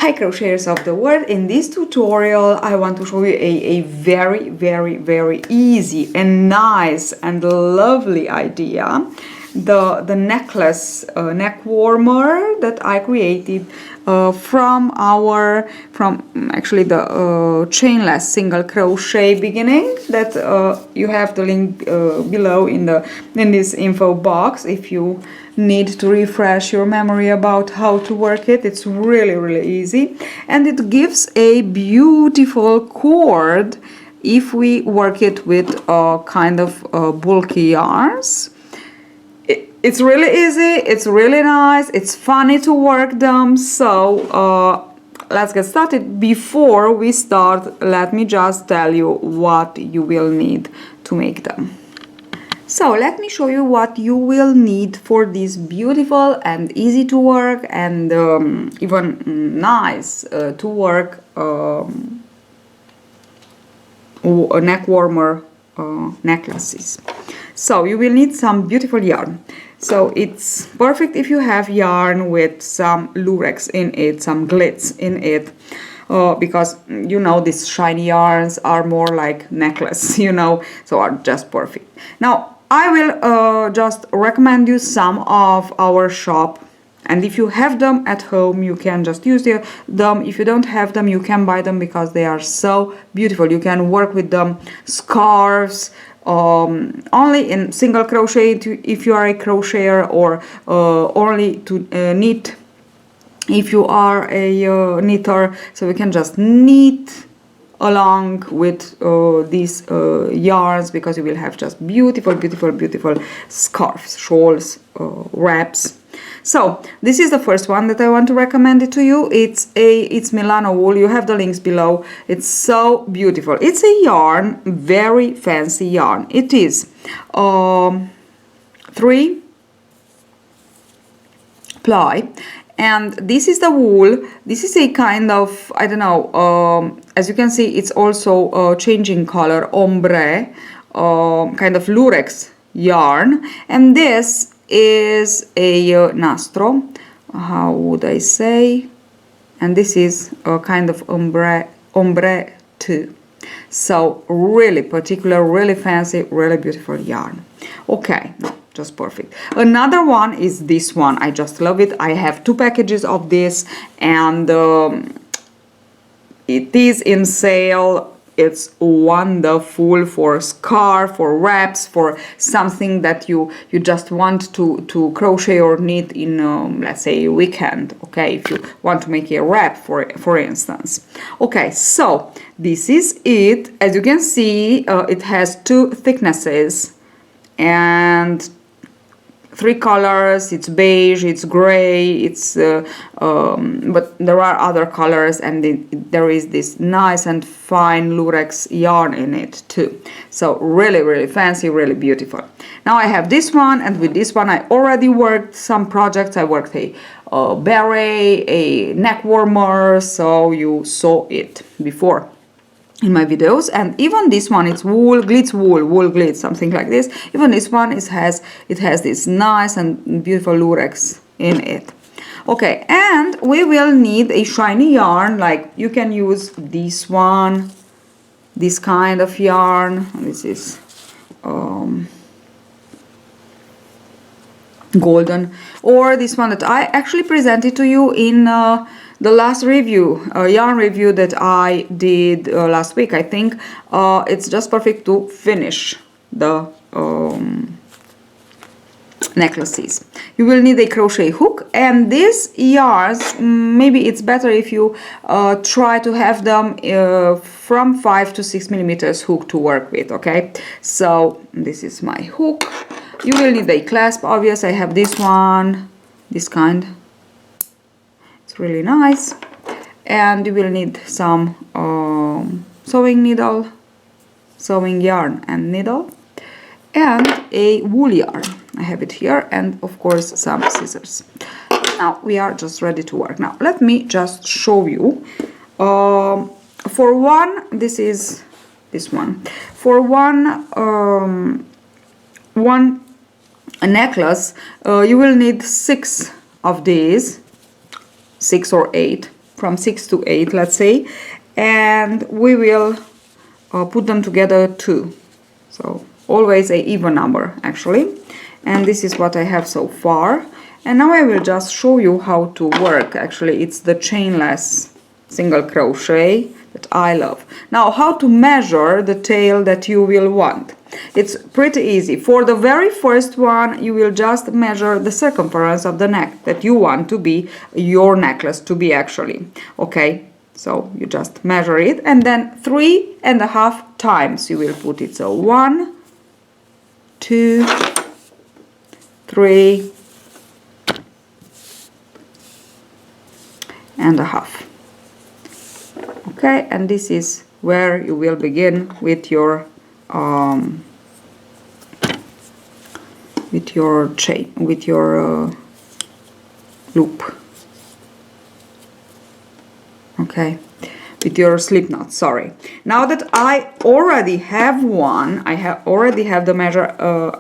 Hi crocheters of the world, in this tutorial I want to show you a very easy and nice and lovely idea. The necklace neck warmer that I created from actually the chainless single crochet beginning that you have the link below in this info box if you need to refresh your memory about how to work it. It's really easy, and it gives a beautiful cord if we work it with kind of bulky yarns. It's really easy, it's really nice, it's funny to work them. So let's get started. Before we start, let me just tell you what you will need to make them. So let me show you what you will need for this beautiful and easy to work and even nice to work neck warmer necklaces. So you will need some beautiful yarn. So it's perfect if you have yarn with some lurex in it, some glitz in it, because you know these shiny yarns are more like necklace, you know, so are just perfect. Now I will just recommend you some of our shop, and if you have them at home you can just use them. If you don't have them, you can buy them because they are so beautiful. You can work with them scarves, only in single crochet if you are a crocheter, or only to knit if you are a knitter. So we can just knit along with these yarns, because you will have just beautiful scarves, shawls, wraps. So this is the first one that I want to recommend it to you. It's Milano Wool. You have the links below. It's so beautiful. It's a yarn, very fancy yarn. It is 3-ply, and this is the wool. This is a kind of, I don't know, as you can see, it's also changing color, ombre, kind of lurex yarn, and this is a nastro, how would I say, and this is a kind of ombre too. So really particular, really fancy, really beautiful yarn. Okay, just perfect. Another one is this one. I just love it. I have 2 packages of this, and it is in sale. It's wonderful for scarf, for wraps, for something that you just want to crochet or knit in, let's say, a weekend. Okay, if you want to make a wrap, for instance. Okay, so this is it. As you can see, it has 2 thicknesses and 3 colors. It's beige, it's gray, it's but there are other colors, and there is this nice and fine lurex yarn in it too. So really fancy, really beautiful. Now I have this one, and with this one I already worked some projects. I worked a beret, a neck warmer, so you saw it before in my videos. And even this one, it's wool glitz, wool glitz, something like this. Even this one has this nice and beautiful lurex in it. Okay, and we will need a shiny yarn. Like you can use this one, this kind of yarn. This is golden, or this one that I actually presented to you in the last review, yarn review that I did last week, I think. It's just perfect to finish the necklaces. You will need a crochet hook, and these yarns, maybe it's better if you try to have them from 5 to 6 millimeters hook to work with. Okay, so this is my hook. You will need a clasp, obvious. I have this one, this kind. It's really nice. And you will need some sewing needle, sewing yarn and needle, and a wool yarn. I have it here, and of course some scissors. Now we are just ready to work. Now let me just show you. For one, this is this one. For one necklace, you will need 6 of these, 6 or 8 from 6 to 8, let's say, and we will put them together 2. So always a even number actually. And this is what I have so far. And now I will just show you how to work. Actually, it's the chainless single crochet that I love. Now, how to measure the tail that you will want. It's pretty easy. For the very first one, you will just measure the circumference of the neck that you want to be your necklace to be actually. Okay, so you just measure it, and then 3.5 times you will put it. So 1, 2, 3 and a half. Okay, and this is where you will begin with your chain, with your loop. Okay, with your slip knot. Sorry. Now that I already have one, already have the measure.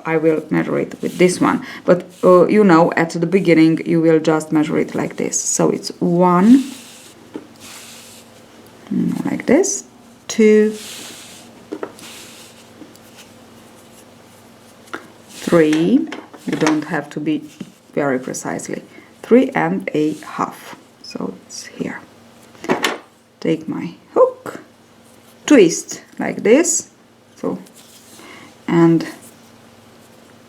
I will measure it with this one. But you know, at the beginning, you will just measure it like this. So it's 1, like this, 2, 3. You don't have to be very precisely. 3.5. So it's here. Take my hook, twist like this, so, and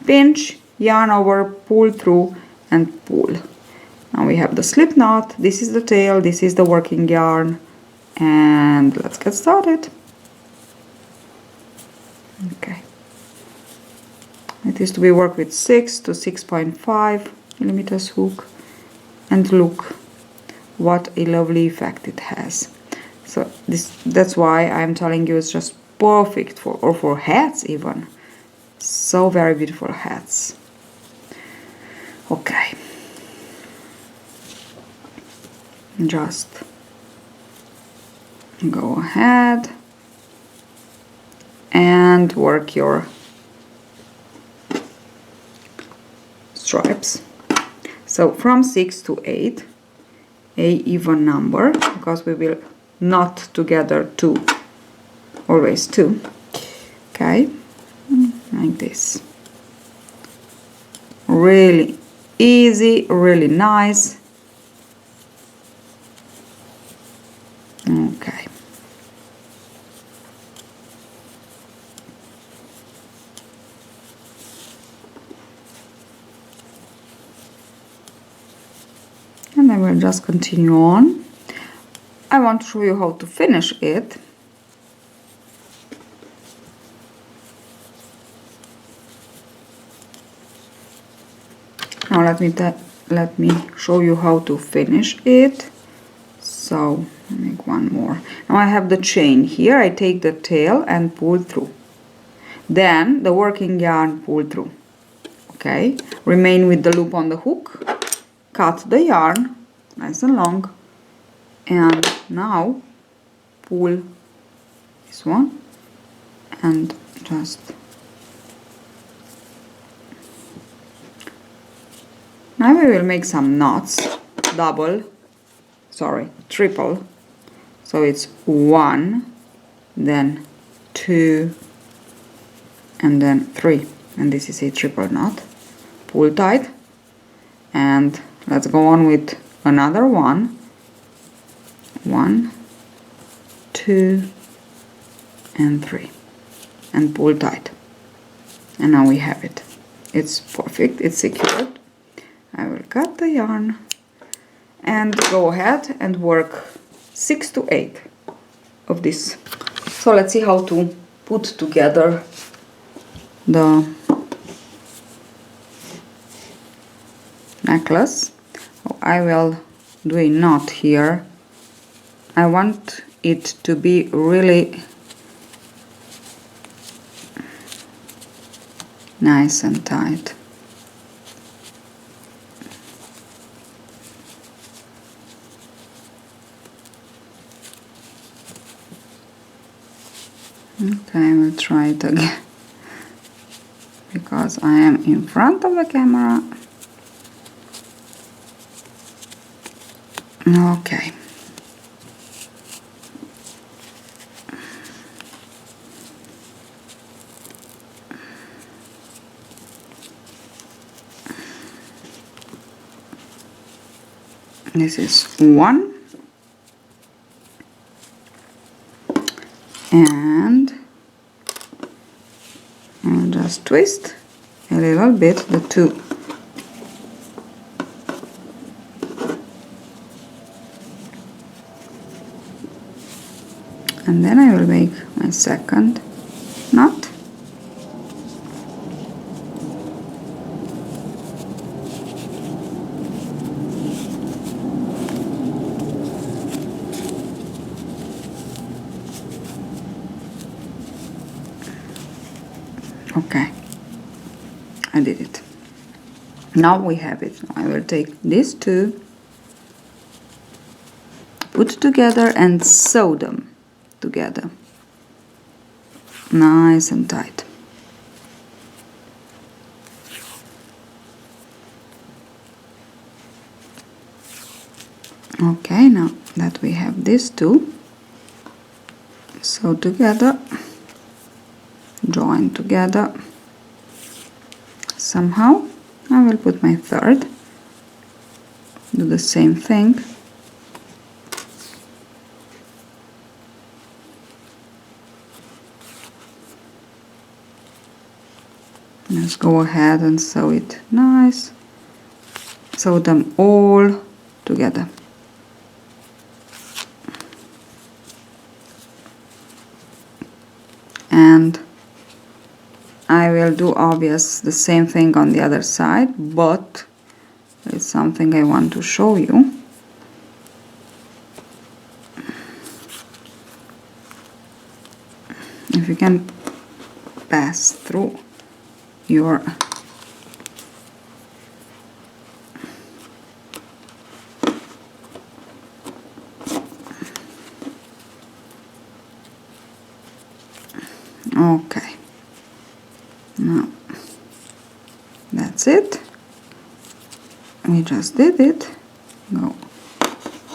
pinch, yarn over, pull through, and pull. Now we have the slip knot. This is the tail, this is the working yarn, and let's get started. Okay, it is to be worked with 6 to 6.5 millimeters hook, and look what a lovely effect it has. So that's why I'm telling you it's just perfect for hats even. So very beautiful hats. Okay. Just go ahead and work your stripes. So from 6 to 8, a even number, because we will knot together 2, always 2. Okay, like this. Really easy, really nice. Okay. And I will just continue on. I want to show you how to finish it. Now let me show you how to finish it. So make one more. Now I have the chain here. I take the tail and pull through. Then the working yarn, pull through. Okay, remain with the loop on the hook. Cut the yarn nice and long, and now pull this one and just now we will make some knots, triple. So it's 1, then 2, and then 3, and this is a triple knot. Pull tight, and let's go on with another one. 1, 2, and 3, and pull tight. And now we have it. It's perfect, it's secured. I will cut the yarn and go ahead and work 6 to 8 of this. So let's see how to put together the necklace. I will do a knot here. I want it to be really nice and tight. Okay, I will try it again because I am in front of the camera. Okay, This is one, and I'll just twist a little bit the two. And then I will make my second knot. Okay, I did it. Now we have it. I will take these two, put together and sew them together. Nice and tight. Okay, now that we have these two, sew together, join together. Somehow I will put my third, do the same thing. Let's go ahead and sew it nice. Sew them all together. And I will do obvious the same thing on the other side, but it's something I want to show you. If you can pass through your okay, now that's it. We just did it. Go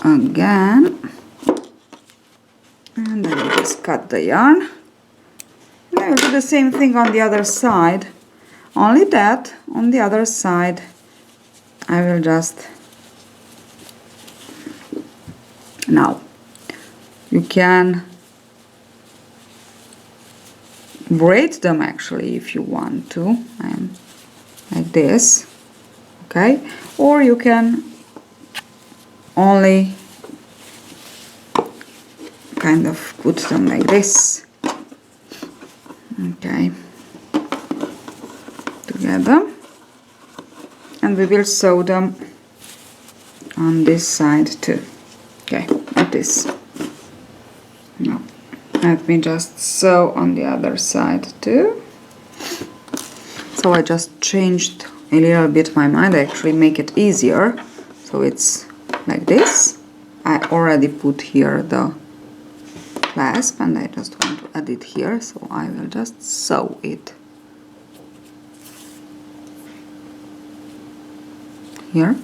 again, and then we just cut the yarn. And I will do the same thing on the other side, only that on the other side I will just, now you can braid them actually if you want to, like this, okay, or you can only kind of put them like this, okay, together, and we will sew them on this side too, okay, like this. Now let me just sew on the other side too. So I just changed a little bit my mind. I actually make it easier, so it's like this. I already put here the clasp and I just want to add it here, so I will just sew it here,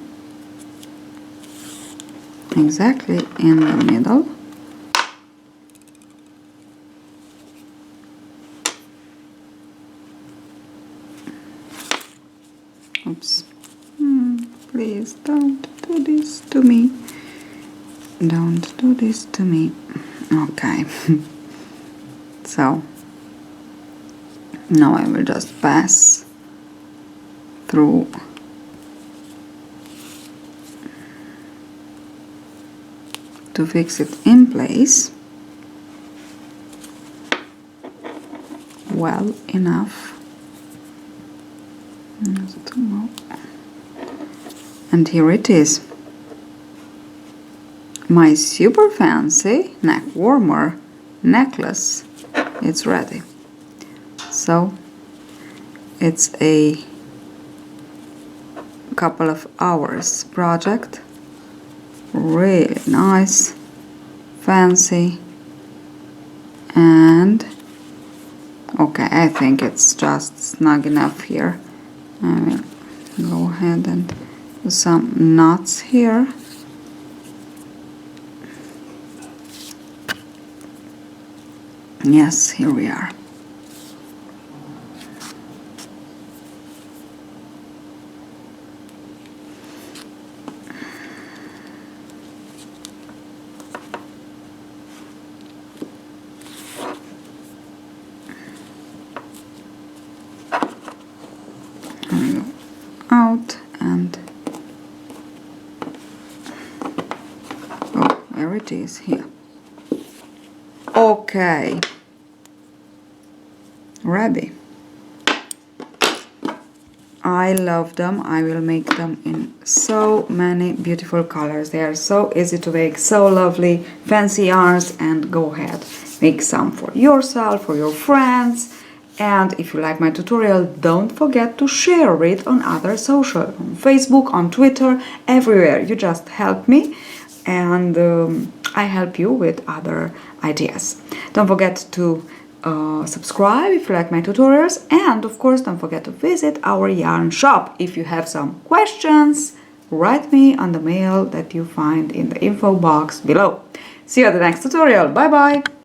exactly in the middle. Oops. Please don't do this to me. Don't do this to me. Okay. So now I will just pass through to fix it in place well enough. And here it is, my super fancy neck warmer necklace. It's ready. So it's a couple of hours project, really nice, fancy, and okay, I think it's just snug enough here. I will go ahead and do some knots here. Yes, here we are. There it is, here. Okay. Ready. I love them. I will make them in so many beautiful colors. They are so easy to make, so lovely, fancy yarns, and go ahead, make some for yourself, for your friends. And if you like my tutorial, don't forget to share it on other social, on Facebook, on Twitter, everywhere. You just help me, and I help you with other ideas. Don't forget to subscribe if you like my tutorials, and of course don't forget to visit our yarn shop. If you have some questions, write me on the mail that you find in the info box below. See you at the next tutorial. Bye bye!